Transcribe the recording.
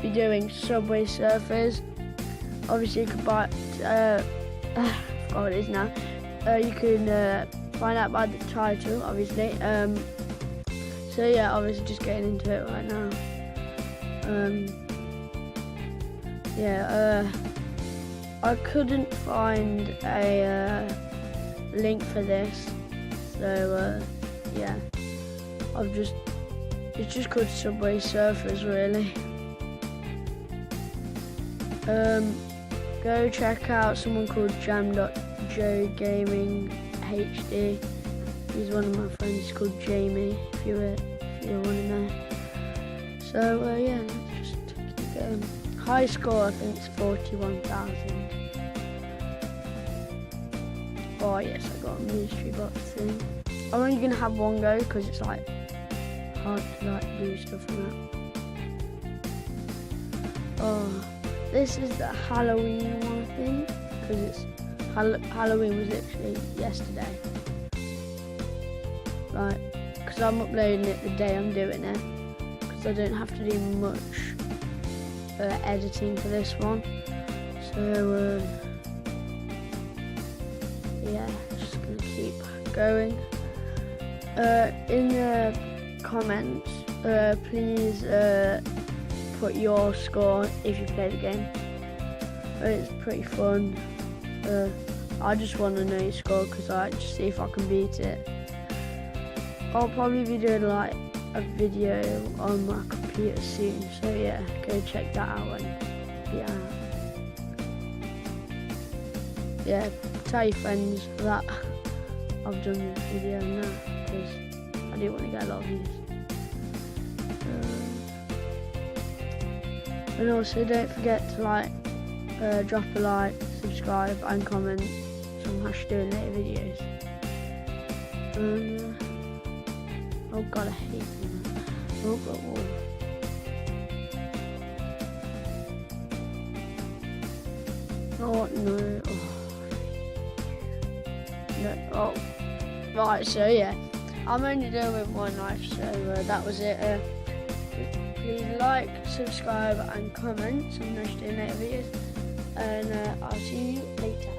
be doing Subway Surfers. Obviously you can buy I forgot what it is now. You can find out by the title, obviously. So yeah, obviously just getting into it right now. I couldn't find a link for this, so yeah, it's just called Subway Surfers, really. Go check out someone called Jam.Joe Gaming HD. He's one of my friends. He's called Jamie, if you want to know. So yeah, let's just keep going. High score, I think it's 41,000. Oh yes, I got a mystery box thing. I'm only gonna have one go because it's like hard to like do stuff and that. Oh, this is the Halloween one, I think, because it's Halloween was literally yesterday. Like, because I'm uploading it the day I'm doing it, because I don't have to do much editing for this one. So yeah, just gonna keep going. In the comments, please put your score if you play the game. It's pretty fun. I just want to know your score because I like to see if I can beat it. I'll probably be doing like a video on my computer soon, so yeah, go check that out when it's out. Yeah, tell your friends that I've done this video and that, because I do want to get a lot of views. And also don't forget to like, drop a like, subscribe and comment, so I'm actually doing later videos. And oh god, I hate them. Oh god, whoa. Oh no. Oh. No. Oh. Right, so yeah. I'm only doing with one life, so that was it. Please like, subscribe and comment, so I'm going to do later videos. And I'll see you later.